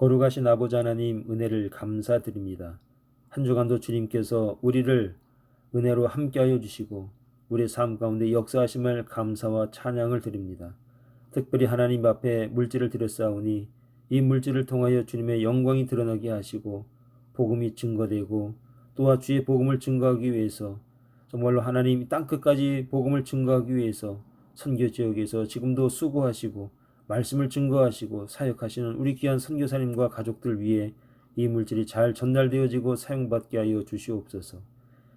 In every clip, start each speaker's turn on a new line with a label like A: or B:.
A: 거룩하신 아버지 하나님, 은혜를 감사드립니다. 한 주간도 주님께서 우리를 은혜로 함께하여 주시고 우리의 삶 가운데 역사하심을 감사와 찬양을 드립니다. 특별히 하나님 앞에 물질을 드렸사오니 이 물질을 통하여 주님의 영광이 드러나게 하시고 복음이 증거되고 또한 주의 복음을 증거하기 위해서, 정말로 하나님 땅끝까지 복음을 증거하기 위해서 선교 지역에서 지금도 수고하시고 말씀을 증거하시고 사역하시는 우리 귀한 선교사님과 가족들 위해 이 물질이 잘 전달되어지고 사용받게 하여 주시옵소서.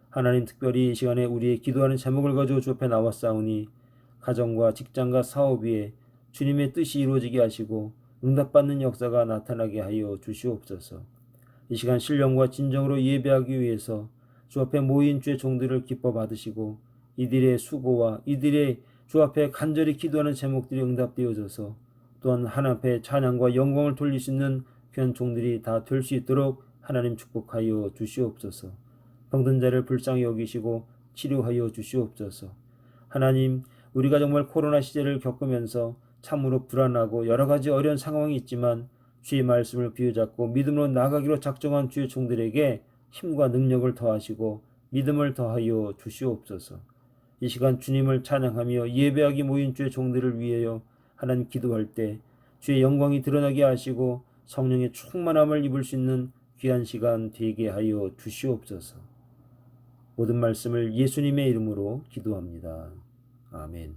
A: 하나님, 특별히 이 시간에 우리의 기도하는 제목을 가지고 주 앞에 나왔사오니 가정과 직장과 사업 위에 주님의 뜻이 이루어지게 하시고 응답받는 역사가 나타나게 하여 주시옵소서. 이 시간 신령과 진정으로 예배하기 위해서 주 앞에 모인 주의 종들을 기뻐 받으시고 이들의 수고와 이들의 주 앞에 간절히 기도하는 제목들이 응답되어져서 또한 하나님 앞에 찬양과 영광을 돌릴 수 있는 귀한 종들이 다 될 수 있도록 하나님 축복하여 주시옵소서. 병든 자를 불쌍히 여기시고 치료하여 주시옵소서. 하나님, 우리가 정말 코로나 시대를 겪으면서 참으로 불안하고 여러 가지 어려운 상황이 있지만 주의 말씀을 비유잡고 믿음으로 나아가기로 작정한 주의 종들에게 힘과 능력을 더하시고 믿음을 더하여 주시옵소서. 이 시간 주님을 찬양하며 예배하기 모인 주의 종들을 위하여 하나님 기도할 때 주의 영광이 드러나게 하시고 성령의 충만함을 입을 수 있는 귀한 시간 되게 하여 주시옵소서. 모든 말씀을 예수님의 이름으로 기도합니다. 아멘.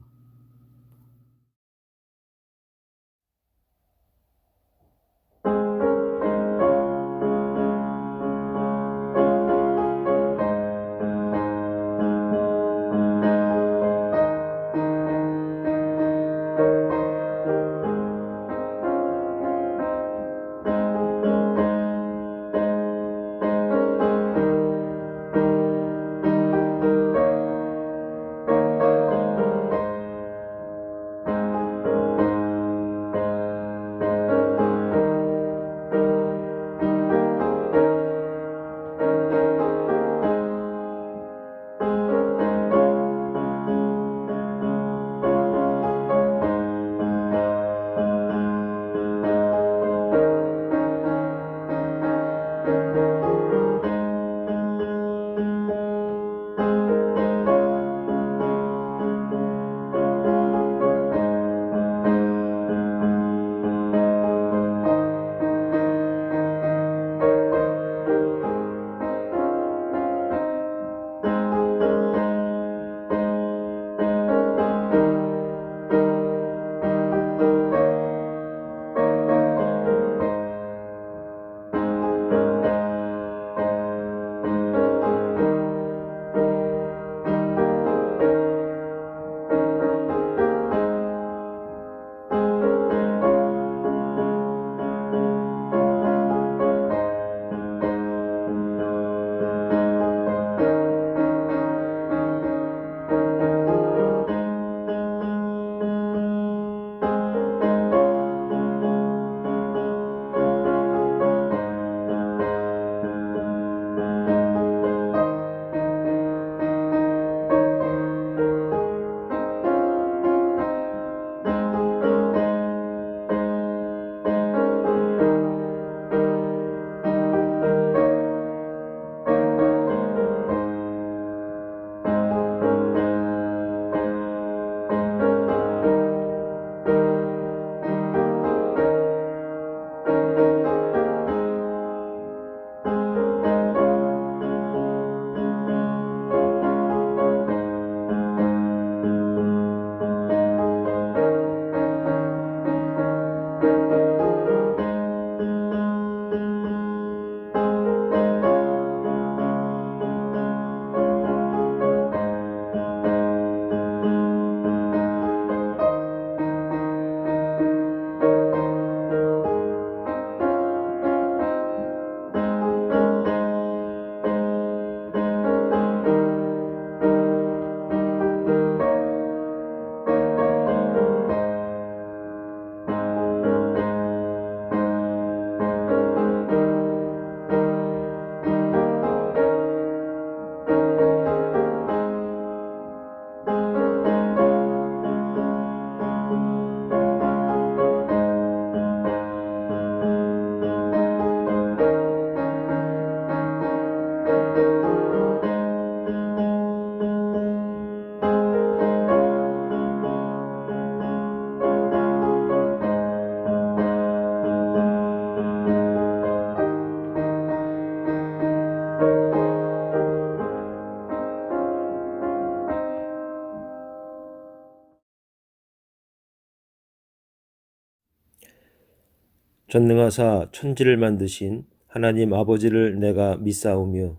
A: 전능하사 천지를 만드신 하나님 아버지를 내가 믿사오며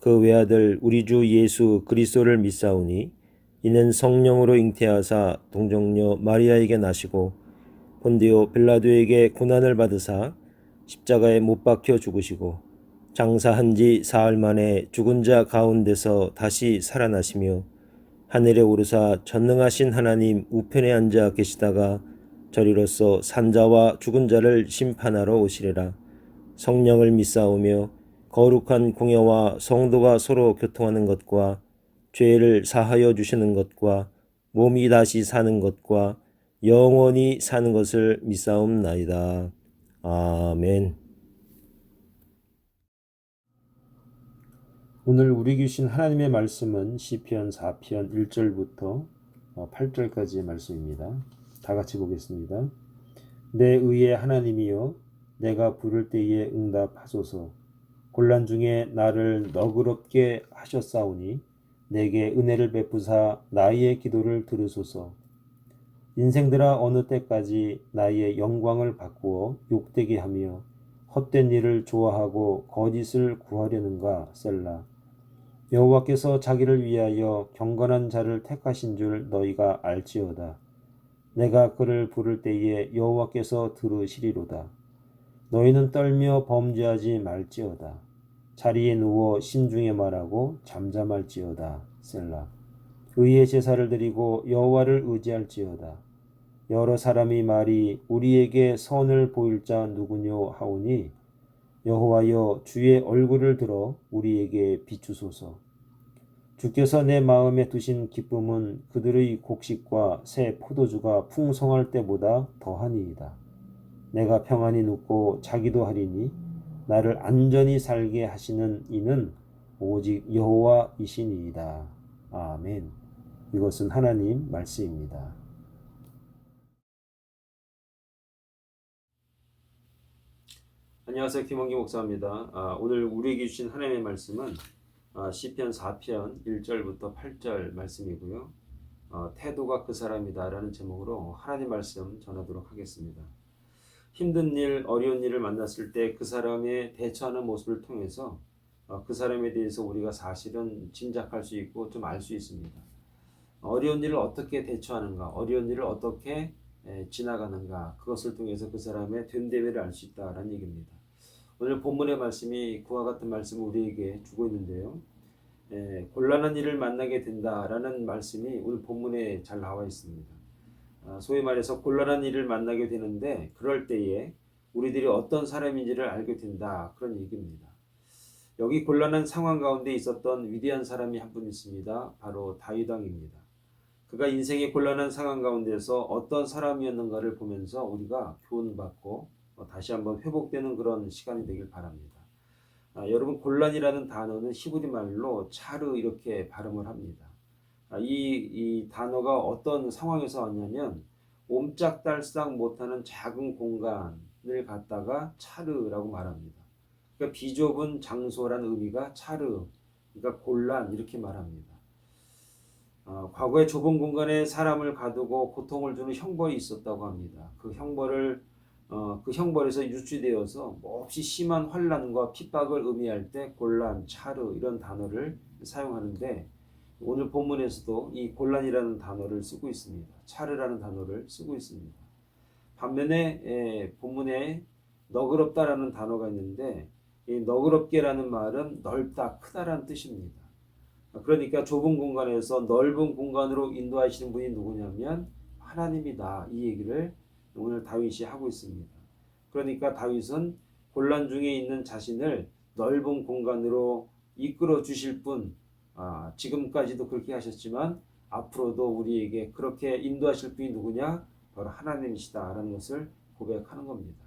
A: 그 외아들 우리 주 예수 그리스도를 믿사오니 이는 성령으로 잉태하사 동정녀 마리아에게 나시고 본디오 빌라도에게 고난을 받으사 십자가에 못 박혀 죽으시고 장사한 지 사흘 만에 죽은 자 가운데서 다시 살아나시며 하늘에 오르사 전능하신 하나님 우편에 앉아 계시다가 저리로서 산자와 죽은 자를 심판하러 오시리라. 성령을 믿사오며 거룩한 공예와 성도가 서로 교통하는 것과 죄를 사하여 주시는 것과 몸이 다시 사는 것과 영원히 사는 것을 믿사옵나이다. 아멘. 오늘 우리 주신 하나님의 말씀은 시편 4편 1절부터 8절까지의 말씀입니다. 다 같이 보겠습니다. 내 의의 하나님이여 내가 부를 때에 응답하소서. 곤란 중에 나를 너그럽게 하셨사오니 내게 은혜를 베푸사 나의 기도를 들으소서. 인생들아 어느 때까지 나의 영광을 바꾸어 욕되게 하며 헛된 일을 좋아하고 거짓을 구하려는가 셀라. 여호와께서 자기를 위하여 경건한 자를 택하신 줄 너희가 알지어다. 내가 그를 부를 때에 여호와께서 들으시리로다. 너희는 떨며 범죄하지 말지어다. 자리에 누워 신중에 말하고 잠잠할지어다. 셀라. 의의 제사를 드리고 여호와를 의지할지어다. 여러 사람이 말이 우리에게 선을 보일 자 누구뇨 하오니 여호와여 주의 얼굴을 들어 우리에게 비추소서. 주께서 내 마음에 두신 기쁨은 그들의 곡식과 새 포도주가 풍성할 때보다 더하니이다. 내가 평안히 눕고 자기도 하리니 나를 안전히 살게 하시는 이는 오직 여호와이시니이다. 아멘. 이것은 하나님 말씀입니다. 안녕하세요. 김원기 목사입니다. 오늘 우리에게 주신 하나님의 말씀은 시편 4편 1절부터 8절 말씀이고요. 태도가 그 사람이다 라는 제목으로 하나님 말씀 전하도록 하겠습니다. 힘든 일, 어려운 일을 만났을 때 그 사람의 대처하는 모습을 통해서 그 사람에 대해서 우리가 사실은 짐작할 수 있고 좀 알 수 있습니다. 어려운 일을 어떻게 대처하는가, 어려운 일을 어떻게 지나가는가, 그것을 통해서 그 사람의 된대회를 알 수 있다라는 얘기입니다. 오늘 본문의 말씀이 그와 같은 말씀을 우리에게 주고 있는데요. 곤란한 일을 만나게 된다라는 말씀이 오늘 본문에 잘 나와 있습니다. 소위 말해서 곤란한 일을 만나게 되는데 그럴 때에 우리들이 어떤 사람인지를 알게 된다, 그런 얘기입니다. 여기 곤란한 상황 가운데 있었던 위대한 사람이 한 분 있습니다. 바로 다윗 왕입니다. 그가 인생의 곤란한 상황 가운데서 어떤 사람이었는가를 보면서 우리가 교훈받고 다시 한번 회복되는 그런 시간이 되길 바랍니다. 여러분, 곤란이라는 단어는 히브리 말로 차르 이렇게 발음을 합니다. 이 단어가 어떤 상황에서 왔냐면 옴짝달싹 못하는 작은 공간을 갖다가 차르라고 말합니다. 그러니까 비좁은 장소라는 의미가 차르, 그러니까 곤란 이렇게 말합니다. 과거에 좁은 공간에 사람을 가두고 고통을 주는 형벌이 있었다고 합니다. 그 형벌에서 유추되어서 몹시 심한 환난과 핍박을 의미할 때 곤란, 차르 이런 단어를 사용하는데 오늘 본문에서도 이 곤란이라는 단어를 쓰고 있습니다. 차르라는 단어를 쓰고 있습니다. 반면에 본문에 너그럽다라는 단어가 있는데 이 너그럽게라는 말은 넓다, 크다라는 뜻입니다. 그러니까 좁은 공간에서 넓은 공간으로 인도하시는 분이 누구냐면 하나님이다, 이 얘기를 오늘 다윗이 하고 있습니다. 그러니까 다윗은 곤란 중에 있는 자신을 넓은 공간으로 이끌어 주실 분, 지금까지도 그렇게 하셨지만 앞으로도 우리에게 그렇게 인도하실 분이 누구냐? 바로 하나님이시다 라는 것을 고백하는 겁니다.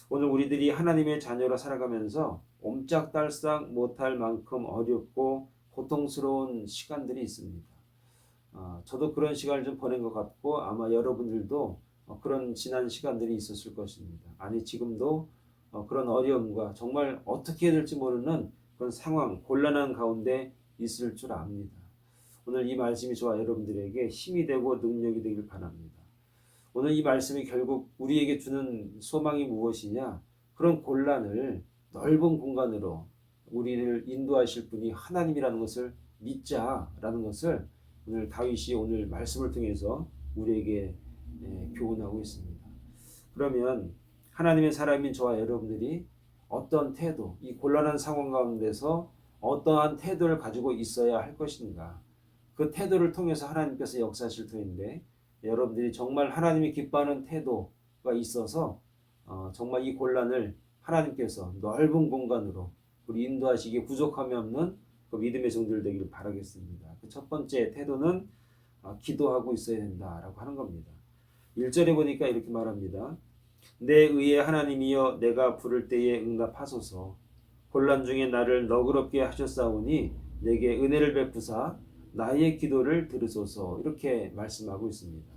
A: 오늘 우리들이 하나님의 자녀로 살아가면서 옴짝달싹 못할 만큼 어렵고 고통스러운 시간들이 있습니다. 저도 그런 시간을 좀 보낸 것 같고 아마 여러분들도 그런 지난 시간들이 있었을 것입니다. 아니 지금도 그런 어려움과 정말 어떻게 해야 될지 모르는 그런 상황, 곤란한 가운데 있을 줄 압니다. 오늘 이 말씀이 저와 여러분들에게 힘이 되고 능력이 되길 바랍니다. 오늘 이 말씀이 결국 우리에게 주는 소망이 무엇이냐? 그런 곤란을 넓은 공간으로 우리를 인도하실 분이 하나님이라는 것을 믿자라는 것을 오늘 다윗이 오늘 말씀을 통해서 우리에게 교훈하고 있습니다. 그러면 하나님의 사람인 저와 여러분들이 어떤 태도, 이 곤란한 상황 가운데서 어떠한 태도를 가지고 있어야 할 것인가? 그 태도를 통해서 하나님께서 역사하실 터인데 여러분들이 정말 하나님이 기뻐하는 태도가 있어서 정말 이 곤란을 하나님께서 넓은 공간으로 우리 인도하시기에 부족함이 없는 그 믿음의 종들 되기를 바라겠습니다. 그 첫 번째 태도는 기도하고 있어야 된다라고 하는 겁니다. 1절에 보니까 이렇게 말합니다. 내 의의 하나님이여 내가 부를 때에 응답하소서. 곤란 중에 나를 너그럽게 하셨사오니 내게 은혜를 베푸사 나의 기도를 들으소서. 이렇게 말씀하고 있습니다.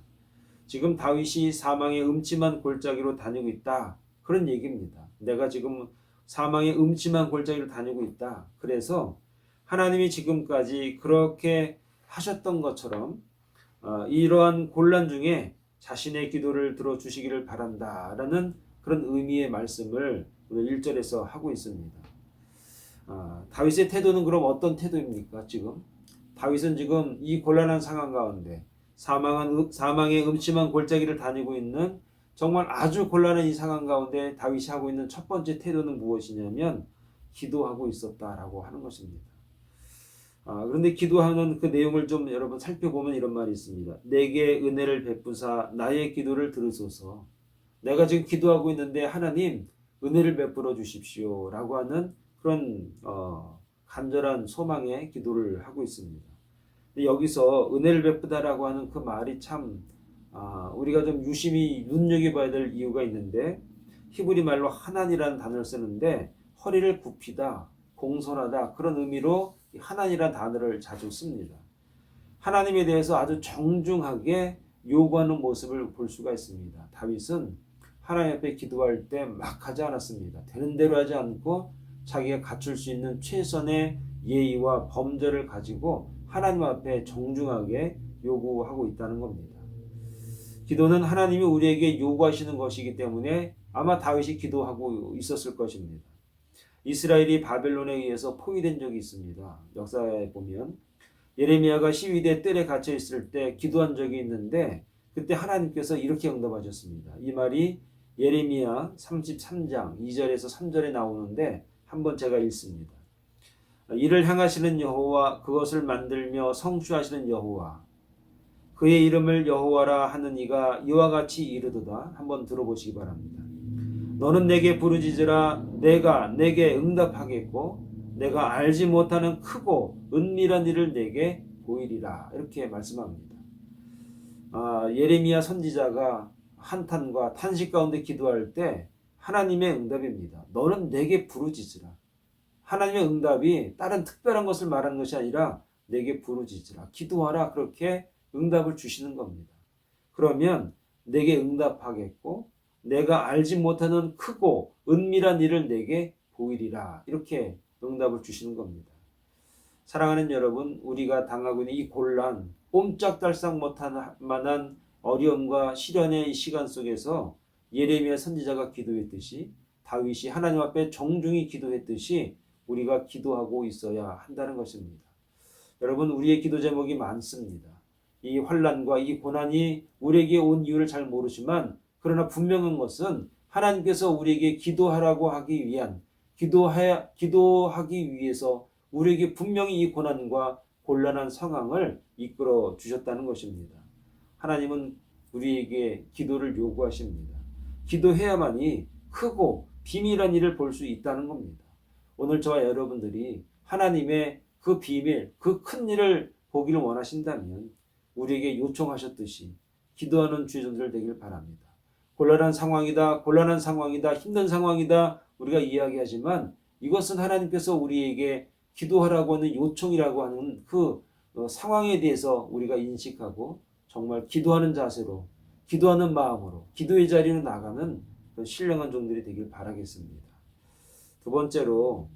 A: 지금 다윗이 사망의 음침한 골짜기로 다니고 있다. 그런 얘기입니다. 내가 지금 사망의 음침한 골짜기를 다니고 있다. 그래서 하나님이 지금까지 그렇게 하셨던 것처럼 이러한 곤란 중에 자신의 기도를 들어주시기를 바란다라는 그런 의미의 말씀을 오늘 1절에서 하고 있습니다. 다윗의 태도는 그럼 어떤 태도입니까? 지금 다윗은 지금 이 곤란한 상황 가운데 사망의 음침한 골짜기를 다니고 있는 정말 아주 곤란한 이 상황 가운데 다윗이 하고 있는 첫 번째 태도는 무엇이냐면 기도하고 있었다라고 하는 것입니다. 그런데 기도하는 그 내용을 좀 여러분 살펴보면 이런 말이 있습니다. 내게 은혜를 베푸사 나의 기도를 들으소서. 내가 지금 기도하고 있는데 하나님 은혜를 베풀어 주십시오 라고 하는 그런 간절한 소망의 기도를 하고 있습니다. 근데 여기서 은혜를 베푸다라고 하는 그 말이 참 우리가 좀 유심히 눈여겨봐야 될 이유가 있는데 히브리 말로 하난이라는 단어를 쓰는데 허리를 굽히다, 공손하다 그런 의미로 하난이라는 단어를 자주 씁니다. 하나님에 대해서 아주 정중하게 요구하는 모습을 볼 수가 있습니다. 다윗은 하나님 앞에 기도할 때 막 하지 않았습니다. 되는 대로 하지 않고 자기가 갖출 수 있는 최선의 예의와 범절을 가지고 하나님 앞에 정중하게 요구하고 있다는 겁니다. 기도는 하나님이 우리에게 요구하시는 것이기 때문에 아마 다윗이 기도하고 있었을 것입니다. 이스라엘이 바벨론에 의해서 포위된 적이 있습니다. 역사에 보면 예레미야가 시위대 뜰에 갇혀 있을 때 기도한 적이 있는데 그때 하나님께서 이렇게 응답하셨습니다. 이 말이 예레미야 33장 2절에서 3절에 나오는데 한번 제가 읽습니다. 이를 행하시는 여호와 그것을 만들며 성취하시는 여호와 그의 이름을 여호와라 하는 이가 이와 같이 이르도다. 한번 들어보시기 바랍니다. 너는 내게 부르짖으라 내가 내게 응답하겠고 내가 알지 못하는 크고 은밀한 일을 내게 보이리라. 이렇게 말씀합니다. 예레미야 선지자가 한탄과 탄식 가운데 기도할 때 하나님의 응답입니다. 너는 내게 부르짖으라. 하나님의 응답이 다른 특별한 것을 말하는 것이 아니라 내게 부르짖으라. 기도하라. 그렇게 응답을 주시는 겁니다. 그러면 내게 응답하겠고 내가 알지 못하는 크고 은밀한 일을 내게 보이리라. 이렇게 응답을 주시는 겁니다. 사랑하는 여러분, 우리가 당하고 있는 이 곤란, 꼼짝달싹 못할 만한 어려움과 시련의 시간 속에서 예레미야 선지자가 기도했듯이 다윗이 하나님 앞에 정중히 기도했듯이 우리가 기도하고 있어야 한다는 것입니다. 여러분, 우리의 기도 제목이 많습니다. 이 환난과 이 고난이 우리에게 온 이유를 잘 모르지만 그러나 분명한 것은 하나님께서 우리에게 기도하라고 하기 위한 기도하기 위해서 우리에게 분명히 이 고난과 곤란한 상황을 이끌어 주셨다는 것입니다. 하나님은 우리에게 기도를 요구하십니다. 기도해야만이 크고 비밀한 일을 볼 수 있다는 겁니다. 오늘 저와 여러분들이 하나님의 그 비밀, 그 큰 일을 보기를 원하신다면 우리에게 요청하셨듯이 기도하는 주의 종들 되길 바랍니다. 곤란한 상황이다, 힘든 상황이다 우리가 이야기하지만 이것은 하나님께서 우리에게 기도하라고 하는 요청이라고 하는 그 상황에 대해서 우리가 인식하고 정말 기도하는 자세로, 기도하는 마음으로 기도의 자리로 나가는 신령한 종들이 되길 바라겠습니다. 두 번째로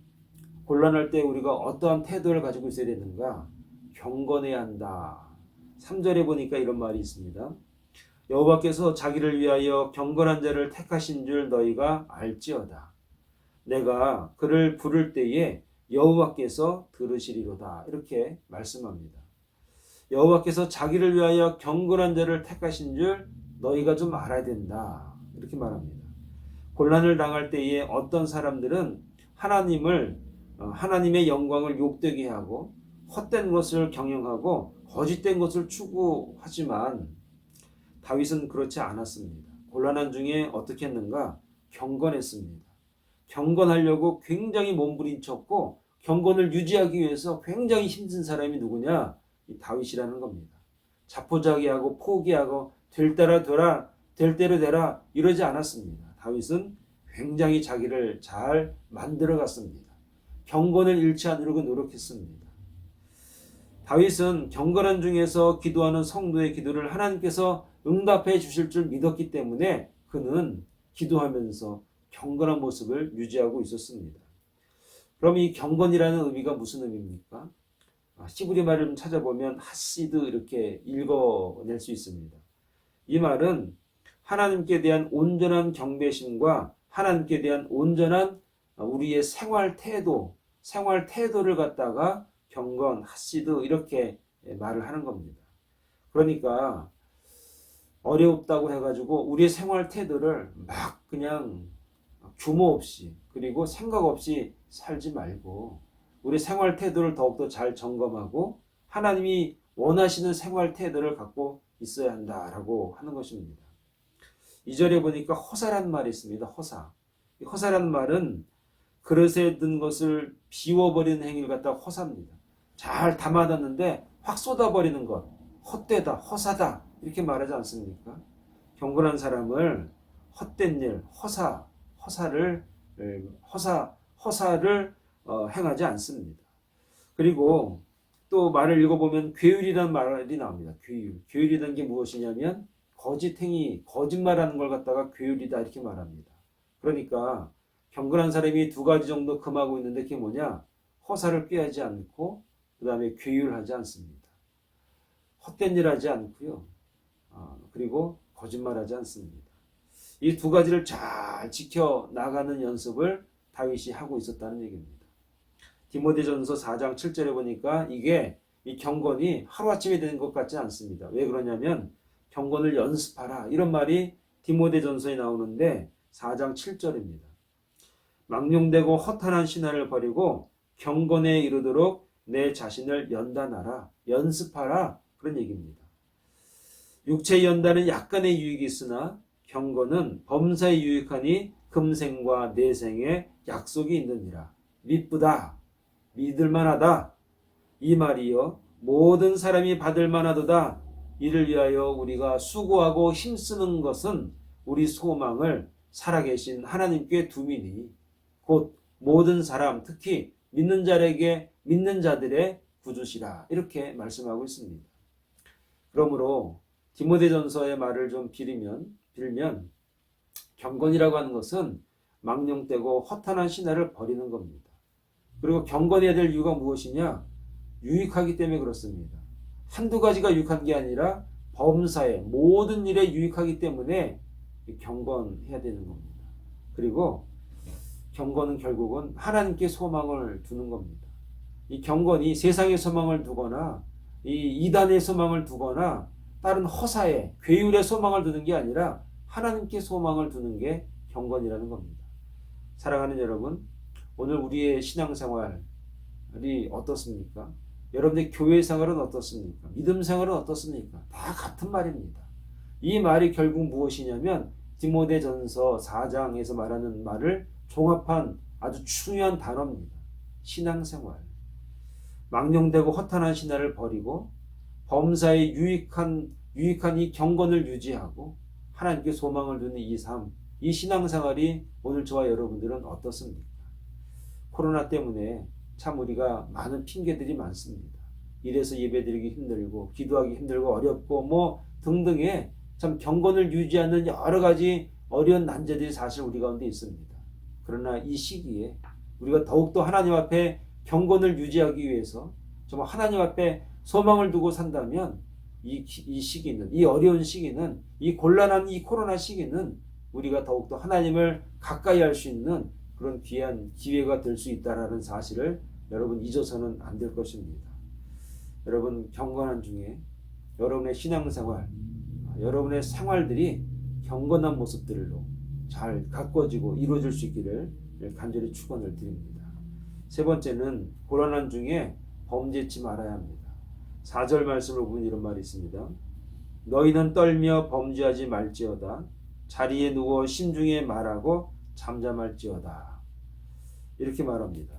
A: 곤란할 때 우리가 어떠한 태도를 가지고 있어야 되는가? 경건해야 한다. 3절에 보니까 이런 말이 있습니다. 여호와께서 자기를 위하여 경건한 자를 택하신 줄 너희가 알지어다. 내가 그를 부를 때에 여호와께서 들으시리로다. 이렇게 말씀합니다. 여호와께서 자기를 위하여 경건한 자를 택하신 줄 너희가 좀 알아야 된다. 이렇게 말합니다. 곤란을 당할 때에 어떤 사람들은 하나님의 영광을 욕되게 하고 헛된 것을 경영하고 거짓된 것을 추구하지만 다윗은 그렇지 않았습니다. 곤란한 중에 어떻게 했는가? 경건했습니다. 경건하려고 굉장히 몸부림쳤고 경건을 유지하기 위해서 굉장히 힘든 사람이 누구냐? 이 다윗이라는 겁니다. 자포자기하고 포기하고 될 대로 되라 이러지 않았습니다. 다윗은 굉장히 자기를 잘 만들어 갔습니다. 경건을 잃지 않으려고 노력했습니다. 다윗은 경건한 중에서 기도하는 성도의 기도를 하나님께서 응답해 주실 줄 믿었기 때문에 그는 기도하면서 경건한 모습을 유지하고 있었습니다. 그럼 이 경건이라는 의미가 무슨 의미입니까? 히브리 말을 좀 찾아보면 하시드 이렇게 읽어낼 수 있습니다. 이 말은 하나님께 대한 온전한 경배심과 하나님께 대한 온전한 우리의 생활 태도를 갖다가 경건, 하시드 이렇게 말을 하는 겁니다. 그러니까 어렵다고 해가지고 우리의 생활 태도를 막 그냥 규모 없이 그리고 생각 없이 살지 말고 우리 생활 태도를 더욱더 잘 점검하고 하나님이 원하시는 생활 태도를 갖고 있어야 한다라고 하는 것입니다. 2절에 보니까 허사라는 말이 있습니다. 허사라는 말은 그릇에 든 것을 비워버리는 행위를 갖다 허사입니다. 잘 담아놨는데 확 쏟아버리는 것, 헛되다, 허사다 이렇게 말하지 않습니까? 경건한 사람을 헛된 일, 허사를 행하지 않습니다. 그리고 또 말을 읽어보면 괴율이라는 말이 나옵니다. 괴율이라는 게 무엇이냐면 거짓말하는 걸 갖다가 괴율이다 이렇게 말합니다. 그러니까 경건한 사람이 두 가지 정도 금하고 있는데 그게 뭐냐? 허사를 꾀하지 않고 그 다음에 괴율하지 않습니다. 헛된 일 하지 않고요. 그리고 거짓말하지 않습니다. 이 두 가지를 잘 지켜나가는 연습을 다윗이 하고 있었다는 얘기입니다. 디모데전서 4장 7절에 보니까 이게 이 경건이 하루아침에 되는 것 같지 않습니다. 왜 그러냐면 경건을 연습하라 이런 말이 디모데전서에 나오는데 4장 7절입니다. 망령되고 허탄한 신화를 버리고 경건에 이르도록 내 자신을 연단하라, 연습하라 그런 얘기입니다. 육체의 연단은 약간의 유익이 있으나 경건은 범사에 유익하니 금생과 내생에 약속이 있느니라. 미쁘다, 믿을만하다 이 말이요 모든 사람이 받을만하도다. 이를 위하여 우리가 수고하고 힘쓰는 것은 우리 소망을 살아계신 하나님께 두미니 곧 모든 사람 특히 믿는 자들의 구주시라 이렇게 말씀하고 있습니다. 그러므로 디모데전서의 말을 좀 빌면 경건이라고 하는 것은 망령되고 허탄한 신화를 버리는 겁니다. 그리고 경건해야 될 이유가 무엇이냐? 유익하기 때문에 그렇습니다. 한두 가지가 유익한 게 아니라 범사에 모든 일에 유익하기 때문에 경건해야 되는 겁니다. 그리고 경건은 결국은 하나님께 소망을 두는 겁니다. 이 경건이 세상의 소망을 두거나 이 이단의 소망을 두거나 다른 허사에 괴율의 소망을 두는 게 아니라 하나님께 소망을 두는 게 경건이라는 겁니다. 사랑하는 여러분, 오늘 우리의 신앙생활이 어떻습니까? 여러분의 교회 생활은 어떻습니까? 믿음 생활은 어떻습니까? 다 같은 말입니다. 이 말이 결국 무엇이냐면 디모데전서 4장에서 말하는 말을 종합한 아주 중요한 단어입니다. 신앙생활. 망령되고 허탄한 신화를 버리고 범사에 유익한 이 경건을 유지하고 하나님께 소망을 두는 이 삶, 이 신앙생활이 오늘 저와 여러분들은 어떻습니까? 코로나 때문에 참 우리가 많은 핑계들이 많습니다. 이래서 예배드리기 힘들고 기도하기 힘들고 어렵고 등등의 참 경건을 유지하는 여러 가지 어려운 난제들이 사실 우리 가운데 있습니다. 그러나 이 시기에 우리가 더욱더 하나님 앞에 경건을 유지하기 위해서 정말 하나님 앞에 소망을 두고 산다면 이 시기는, 이 어려운 시기는, 이 곤란한 이 코로나 시기는 우리가 더욱더 하나님을 가까이 할 수 있는 그런 귀한 기회가 될 수 있다는 사실을 여러분 잊어서는 안 될 것입니다. 여러분 경건한 중에 여러분의 신앙생활, 여러분의 생활들이 경건한 모습들로 잘 가꿔지고 이루어질 수 있기를 간절히 축원을 드립니다. 세 번째는 고난한 중에 범죄치 말아야 합니다. 4절 말씀을 보면 이런 말이 있습니다. 너희는 떨며 범죄하지 말지어다. 자리에 누워 심중에 말하고 잠잠할지어다. 이렇게 말합니다.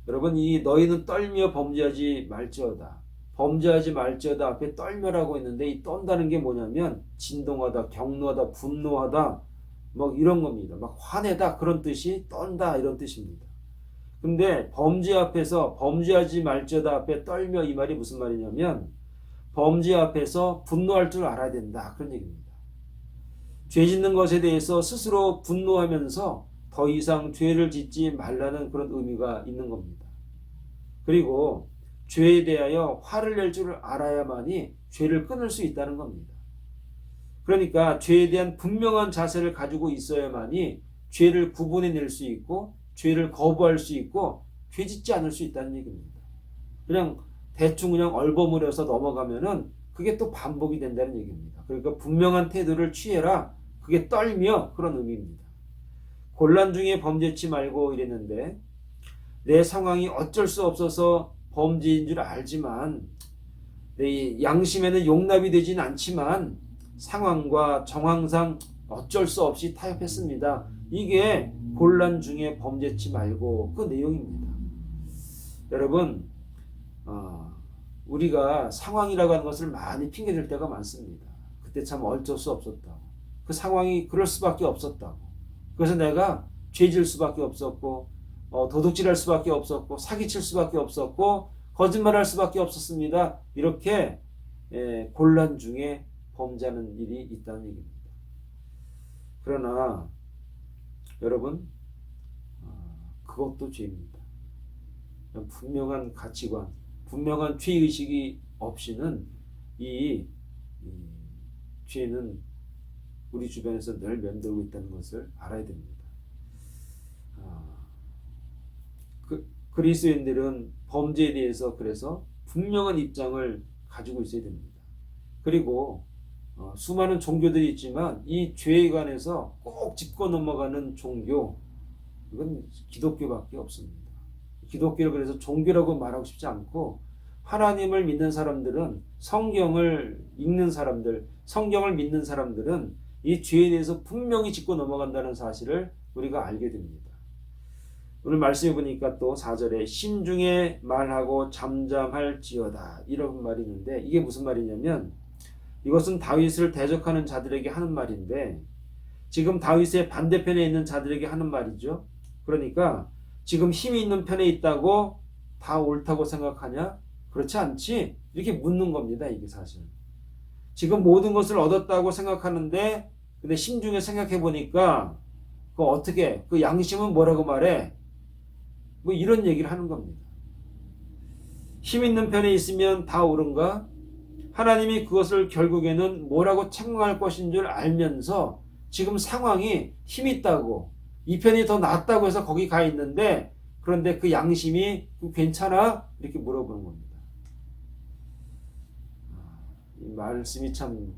A: 여러분, 이 너희는 떨며 범죄하지 말지어다. 범죄하지 말지어다 앞에 떨며라고 했는데, 이 떤다는 게 뭐냐면 진동하다, 경노하다, 분노하다, 뭐 이런 겁니다. 막 화내다 그런 뜻이 떤다 이런 뜻입니다. 근데 범죄 앞에서 범죄하지 말지어다 앞에 떨며, 이 말이 무슨 말이냐면 범죄 앞에서 분노할 줄 알아야 된다 그런 얘기입니다. 죄 짓는 것에 대해서 스스로 분노하면서 더 이상 죄를 짓지 말라는 그런 의미가 있는 겁니다. 그리고 죄에 대하여 화를 낼 줄 알아야만이 죄를 끊을 수 있다는 겁니다. 그러니까 죄에 대한 분명한 자세를 가지고 있어야만이 죄를 구분해낼 수 있고 죄를 거부할 수 있고 죄 짓지 않을 수 있다는 얘기입니다. 그냥 대충 그냥 얼버무려서 넘어가면은 그게 또 반복이 된다는 얘기입니다. 그러니까 분명한 태도를 취해라. 그게 떨며 그런 의미입니다. 곤란 중에 범죄치 말고 이랬는데, 내 상황이 어쩔 수 없어서 범죄인 줄 알지만 내 양심에는 용납이 되진 않지만 상황과 정황상 어쩔 수 없이 타협했습니다. 이게 곤란 중에 범죄치 말고 그 내용입니다. 여러분, 우리가 상황이라고 하는 것을 많이 핑계댈 때가 많습니다. 그때 참 어쩔 수 없었다고, 그 상황이 그럴 수밖에 없었다고, 그래서 내가 죄질 수밖에 없었고 도둑질할 수밖에 없었고 사기칠 수밖에 없었고 거짓말할 수밖에 없었습니다. 이렇게 곤란 중에 범죄하는 일이 있다는 얘기입니다. 그러나 여러분, 그것도 죄입니다. 분명한 가치관, 분명한 죄의식이 없이는 이 죄는 우리 주변에서 늘 맴돌고 있다는 것을 알아야 됩니다. 그리스도인들은 범죄에 대해서 그래서 분명한 입장을 가지고 있어야 됩니다. 그리고 수많은 종교들이 있지만 이 죄에 관해서 꼭 짚고 넘어가는 종교, 이건 기독교밖에 없습니다. 기독교를 그래서 종교라고 말하고 싶지 않고, 하나님을 믿는 사람들은, 성경을 읽는 사람들, 성경을 믿는 사람들은 이 죄에 대해서 분명히 짚고 넘어간다는 사실을 우리가 알게 됩니다. 오늘 말씀해 보니까 또 4절에 심중에 말하고 잠잠할지어다 이런 말이 있는데, 이게 무슨 말이냐면 이것은 다윗을 대적하는 자들에게 하는 말인데 지금 다윗의 반대편에 있는 자들에게 하는 말이죠. 그러니까 지금 힘이 있는 편에 있다고 다 옳다고 생각하냐? 그렇지 않지? 이렇게 묻는 겁니다. 이게 사실 지금 모든 것을 얻었다고 생각하는데, 근데 심중에 생각해 보니까 그 어떻게, 그 양심은 뭐라고 말해? 뭐 이런 얘기를 하는 겁니다. 힘 있는 편에 있으면 다 옳은가? 하나님이 그것을 결국에는 뭐라고 책망할 것인 줄 알면서 지금 상황이 힘 있다고, 이 편이 더 낫다고 해서 거기 가 있는데, 그런데 그 양심이 괜찮아? 이렇게 물어보는 겁니다. 이 말씀이 참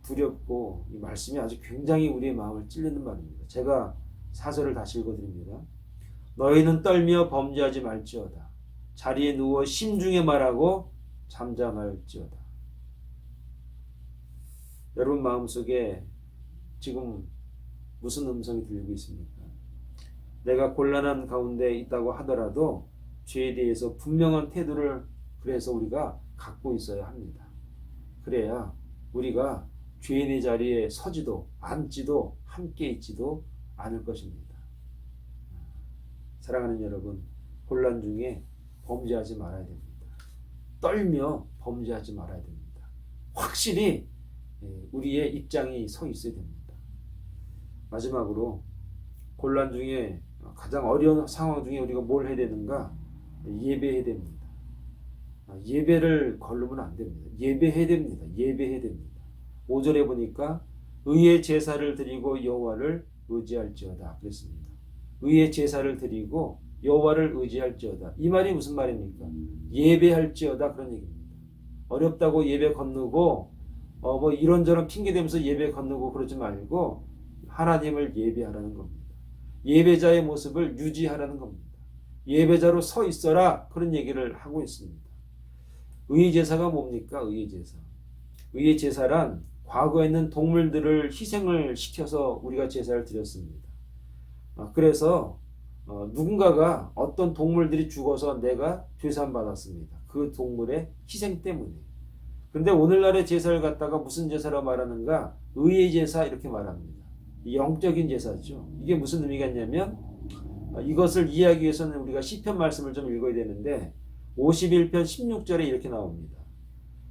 A: 두렵고, 이 말씀이 아주 굉장히 우리의 마음을 찔리는 말입니다. 제가 4절을 다시 읽어드립니다. 너희는 떨며 범죄하지 말지어다. 자리에 누워 심중에 말하고 잠잠할지어다. 여러분 마음속에 지금 무슨 음성이 들리고 있습니까? 내가 곤란한 가운데 있다고 하더라도 죄에 대해서 분명한 태도를 그래서 우리가 갖고 있어야 합니다. 그래야 우리가 죄인의 자리에 서지도 앉지도 함께 있지도 않을 것입니다. 사랑하는 여러분, 곤란 중에 범죄하지 말아야 됩니다. 떨며 범죄하지 말아야 됩니다. 확실히 우리의 입장이 서 있어야 됩니다. 마지막으로 곤란 중에 가장 어려운 상황 중에 우리가 뭘 해야 되는가? 예배해야 됩니다. 예배를 거르면 안 됩니다. 예배해야 됩니다. 예배해야 됩니다. 5절에 보니까 의의 제사를 드리고 여호와를 의지할지어다 그랬습니다. 의의 제사를 드리고 여호와를 의지할지어다. 이 말이 무슨 말입니까? 예배할지어다 그런 얘기입니다. 어렵다고 예배 건너고 뭐 이런저런 핑계 대면서 예배 건너고 그러지 말고 하나님을 예배하라는 겁니다. 예배자의 모습을 유지하라는 겁니다. 예배자로 서 있어라 그런 얘기를 하고 있습니다. 의의 제사가 뭡니까? 의의 제사. 의의 제사란 과거에 있는 동물들을 희생을 시켜서 우리가 제사를 드렸습니다. 그래서 누군가가 어떤 동물들이 죽어서 내가 죄산받았습니다. 그 동물의 희생 때문에. 그런데 오늘날의 제사를 갖다가 무슨 제사라고 말하는가? 의의 제사 이렇게 말합니다. 영적인 제사죠. 이게 무슨 의미가 있냐면 이것을 이해하기 위해서는 우리가 시편 말씀을 좀 읽어야 되는데 51편 16절에 이렇게 나옵니다.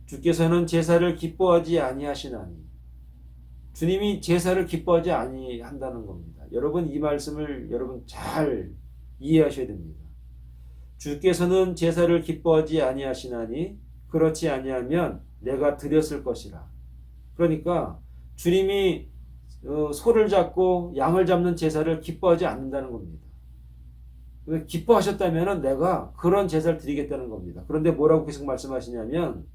A: 주께서는 제사를 기뻐하지 아니하시나니. 주님이 제사를 기뻐하지 아니한다는 겁니다. 여러분 이 말씀을 여러분 잘 이해하셔야 됩니다. 주께서는 제사를 기뻐하지 아니하시나니 그렇지 아니하면 내가 드렸을 것이라. 그러니까 주님이 소를 잡고 양을 잡는 제사를 기뻐하지 않는다는 겁니다. 기뻐하셨다면 내가 그런 제사를 드리겠다는 겁니다. 그런데 뭐라고 계속 말씀하시냐면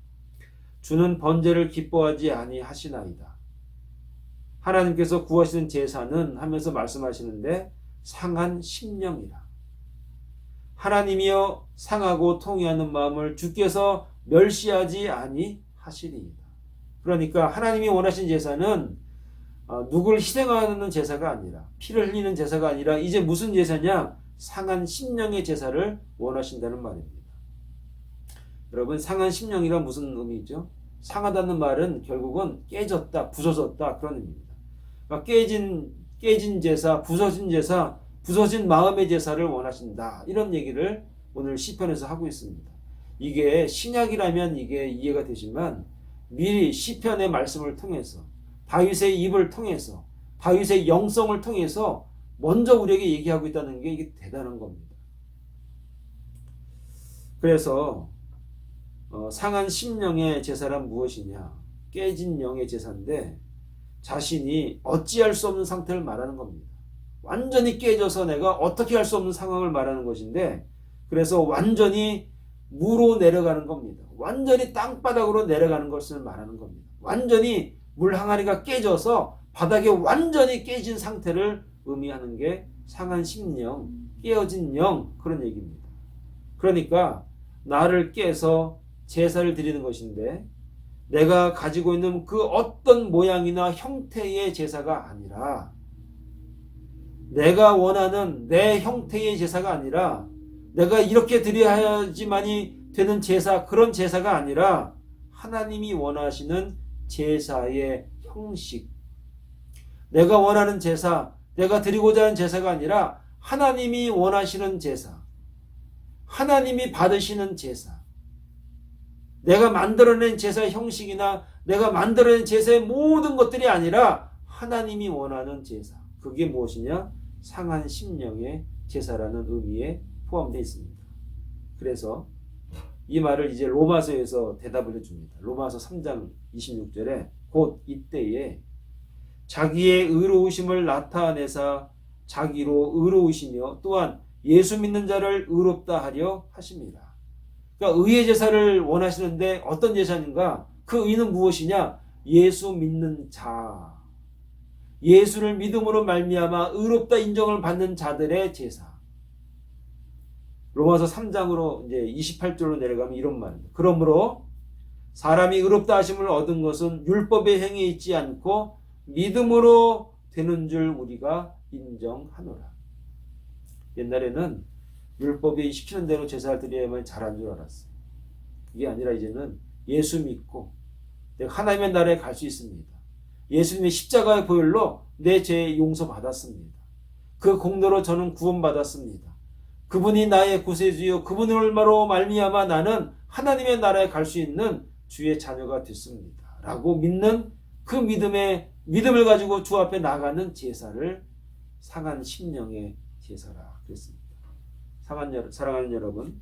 A: 주는 번제를 기뻐하지 아니하시나이다. 하나님께서 구하시는 제사는 하면서 말씀하시는데 상한 심령이라. 하나님이여 상하고 통회하는 마음을 주께서 멸시하지 아니하시리이다. 그러니까 하나님이 원하신 제사는 누구를 희생하는 제사가 아니라 피를 흘리는 제사가 아니라 이제 무슨 제사냐? 상한 심령의 제사를 원하신다는 말입니다. 여러분 상한 심령이란 무슨 의미죠? 상하다는 말은 결국은 깨졌다, 부서졌다 그런 의미입니다. 그러니까 깨진 제사, 부서진 제사, 부서진 마음의 제사를 원하신다 이런 얘기를 오늘 시편에서 하고 있습니다. 이게 신약이라면 이게 이해가 되지만 미리 시편의 말씀을 통해서 다윗의 입을 통해서 다윗의 영성을 통해서 먼저 우리에게 얘기하고 있다는 게 이게 대단한 겁니다. 그래서 상한 심령의 제사란 무엇이냐? 깨진 영의 제사인데 자신이 어찌할 수 없는 상태를 말하는 겁니다. 완전히 깨져서 내가 어떻게 할 수 없는 상황을 말하는 것인데 그래서 완전히 무로 내려가는 겁니다. 완전히 땅바닥으로 내려가는 것을 말하는 겁니다. 완전히 물 항아리가 깨져서 바닥에 완전히 깨진 상태를 의미하는 게 상한 심령, 깨어진 영 그런 얘기입니다. 그러니까 나를 깨서 제사를 드리는 것인데 내가 가지고 있는 그 어떤 모양이나 형태의 제사가 아니라 내가 원하는 내 형태의 제사가 아니라 내가 이렇게 드려야지만이 되는 제사 그런 제사가 아니라 하나님이 원하시는 제사의 형식 내가 원하는 제사 내가 드리고자 하는 제사가 아니라 하나님이 원하시는 제사 하나님이 받으시는 제사 내가 만들어낸 제사의 형식이나 내가 만들어낸 제사의 모든 것들이 아니라 하나님이 원하는 제사 그게 무엇이냐? 상한 심령의 제사라는 의미에 포함되어 있습니다. 그래서 이 말을 이제 로마서에서 대답을 해줍니다. 로마서 3장 26절에 곧 이때에 자기의 의로우심을 나타내사 자기로 의로우시며 또한 예수 믿는 자를 의롭다 하려 하십니다. 그러니까 의의 제사를 원하시는데 어떤 제사인가? 그 의는 무엇이냐? 예수 믿는 자. 예수를 믿음으로 말미암아 의롭다 인정을 받는 자들의 제사. 로마서 3장으로 이제 28절로 내려가면 이런 말입니다. 그러므로 사람이 의롭다 하심을 얻은 것은 율법의 행위에 있지 않고 믿음으로 되는 줄 우리가 인정하노라. 옛날에는 율법이 시키는 대로 제사를 드려야만 잘한 줄 알았어요. 그게 아니라 이제는 예수 믿고 내가 하나님의 나라에 갈 수 있습니다. 예수님의 십자가의 보혈로 내 죄 용서 받았습니다. 그 공로로 저는 구원받았습니다. 그분이 나의 구세주요 그분을 얼마로 말미암아 나는 하나님의 나라에 갈 수 있는 주의 자녀가 됐습니다. 라고 믿는 그 믿음을 가지고 주 앞에 나가는 제사를 상한 심령의 제사라 그랬습니다. 사랑하는 여러분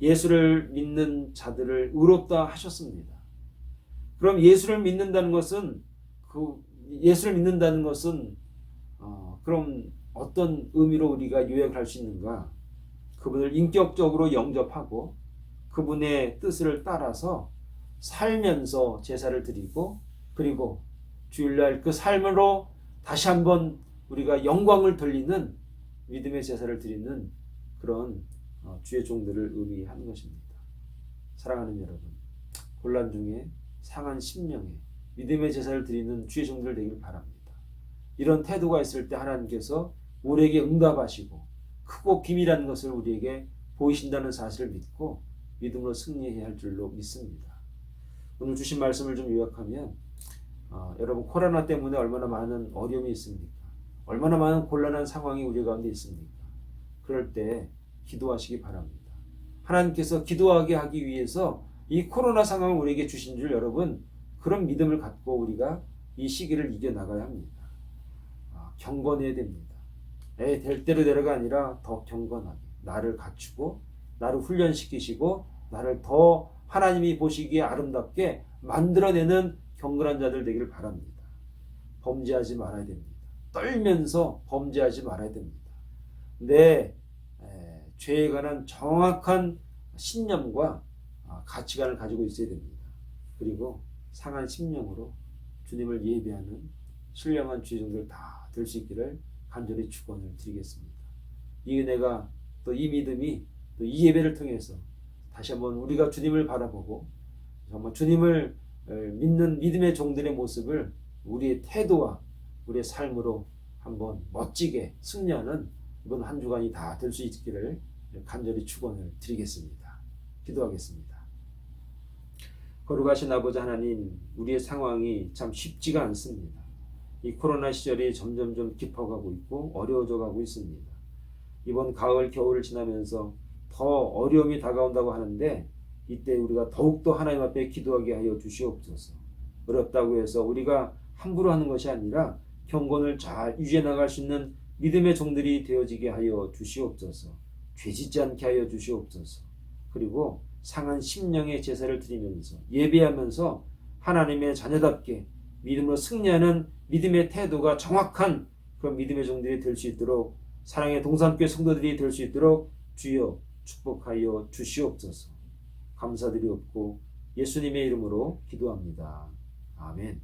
A: 예수를 믿는 자들을 의롭다 하셨습니다. 그럼 예수를 믿는다는 것은 그럼 어떤 의미로 우리가 요약할 수 있는가? 그분을 인격적으로 영접하고 그분의 뜻을 따라서 살면서 제사를 드리고, 그리고 주일날 그 삶으로 다시 한번 우리가 영광을 돌리는 믿음의 제사를 드리는 그런 주의 종들을 의미하는 것입니다. 사랑하는 여러분, 혼란 중에 상한 심령에 믿음의 제사를 드리는 주의 종들 되길 바랍니다. 이런 태도가 있을 때 하나님께서 우리에게 응답하시고 크고 비밀한 것을 우리에게 보이신다는 사실을 믿고 믿음으로 승리해야 할 줄로 믿습니다. 오늘 주신 말씀을 좀 요약하면 여러분, 코로나 때문에 얼마나 많은 어려움이 있습니까? 얼마나 많은 곤란한 상황이 우리 가운데 있습니까? 그럴 때 기도하시기 바랍니다. 하나님께서 기도하게 하기 위해서 이 코로나 상황을 우리에게 주신 줄 여러분, 그런 믿음을 갖고 우리가 이 시기를 이겨나가야 합니다. 경건해야 됩니다. 될 대로 되려가 아니라 더 경건하게 나를 갖추고 나를 훈련시키시고 나를 더 하나님이 보시기에 아름답게 만들어내는 경건한 자들 되기를 바랍니다. 범죄하지 말아야 됩니다. 떨면서 범죄하지 말아야 됩니다. 내 죄에 관한 정확한 신념과 가치관을 가지고 있어야 됩니다. 그리고 상한 심령으로 주님을 예배하는 신령한 주의 종들 다 될 수 있기를 간절히 축원을 드리겠습니다. 이 은혜가 또 이 믿음이 또 이 예배를 통해서 다시 한번 우리가 주님을 바라보고 정말 주님을 믿는 믿음의 종들의 모습을 우리의 태도와 우리의 삶으로 한번 멋지게 승리하는 이번 한 주간이 다 될 수 있기를 간절히 축원을 드리겠습니다. 기도하겠습니다. 거룩하신 아버지 하나님, 우리의 상황이 참 쉽지가 않습니다. 이 코로나 시절이 점점점 깊어가고 있고 어려워져 가고 있습니다. 이번 가을, 겨울을 지나면서 더 어려움이 다가온다고 하는데 이때 우리가 더욱더 하나님 앞에 기도하게 하여 주시옵소서. 어렵다고 해서 우리가 함부로 하는 것이 아니라 경건을 잘 유지해 나갈 수 있는 믿음의 종들이 되어지게 하여 주시옵소서. 죄짓지 않게 하여 주시옵소서. 그리고 상한 심령의 제사를 드리면서 예배하면서 하나님의 자녀답게 믿음으로 승리하는 믿음의 태도가 정확한 그런 믿음의 종들이 될 수 있도록, 사랑의 동산교회 성도들이 될 수 있도록 주여 축복하여 주시옵소서. 감사드리옵고 예수님의 이름으로 기도합니다. 아멘.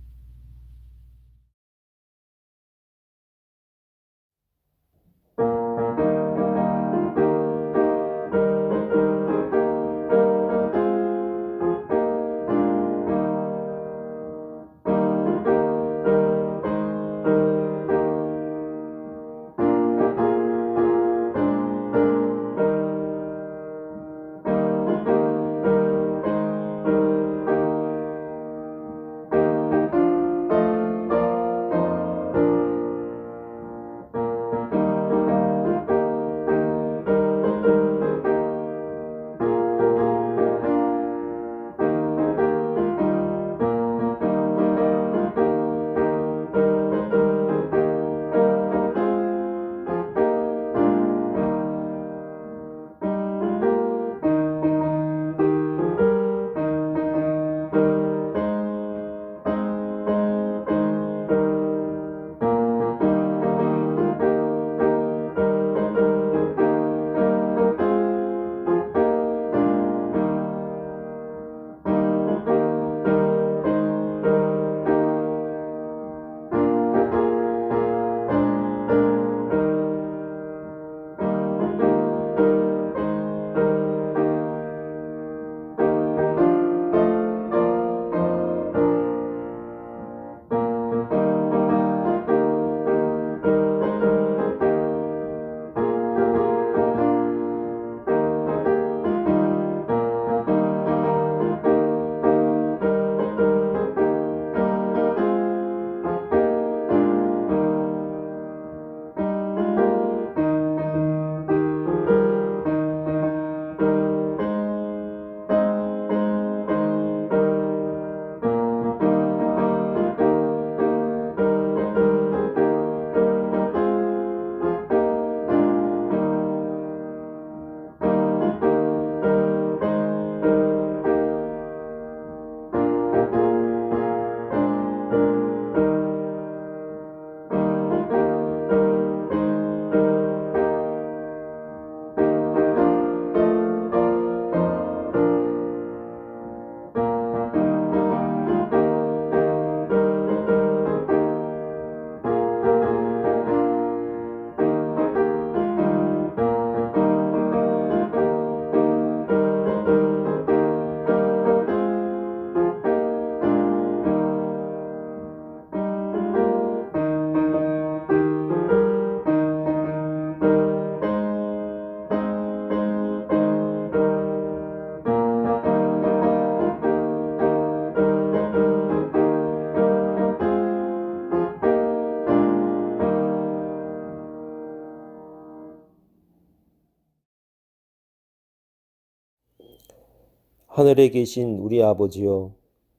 A: 하늘에 계신 우리 아버지여,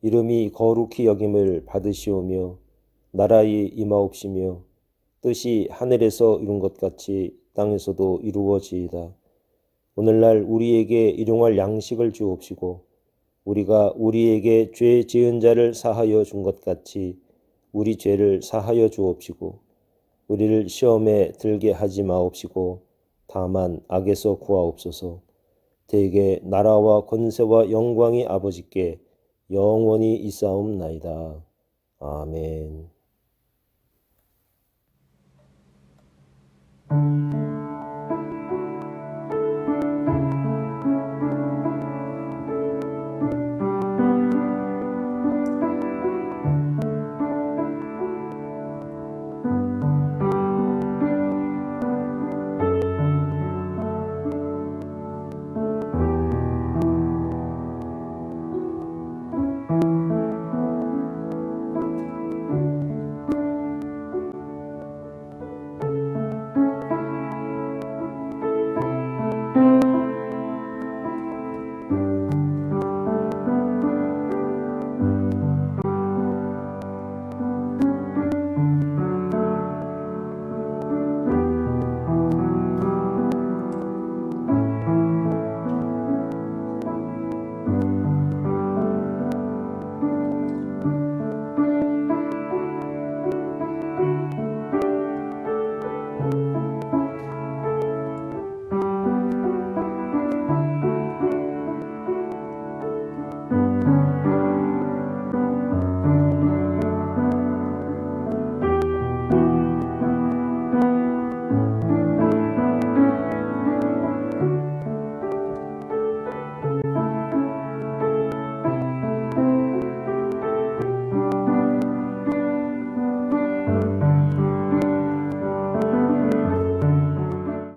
A: 이름이 거룩히 여김을 받으시오며 나라의 임하옵시며 뜻이 하늘에서 이룬 것 같이 땅에서도 이루어지이다. 오늘날 우리에게 일용할 양식을 주옵시고 우리가 우리에게 죄 지은 자를 사하여 준 것 같이 우리 죄를 사하여 주옵시고 우리를 시험에 들게 하지 마옵시고 다만 악에서 구하옵소서. 대개 나라와 권세와 영광이 아버지께 영원히 있사옵나이다. 아멘.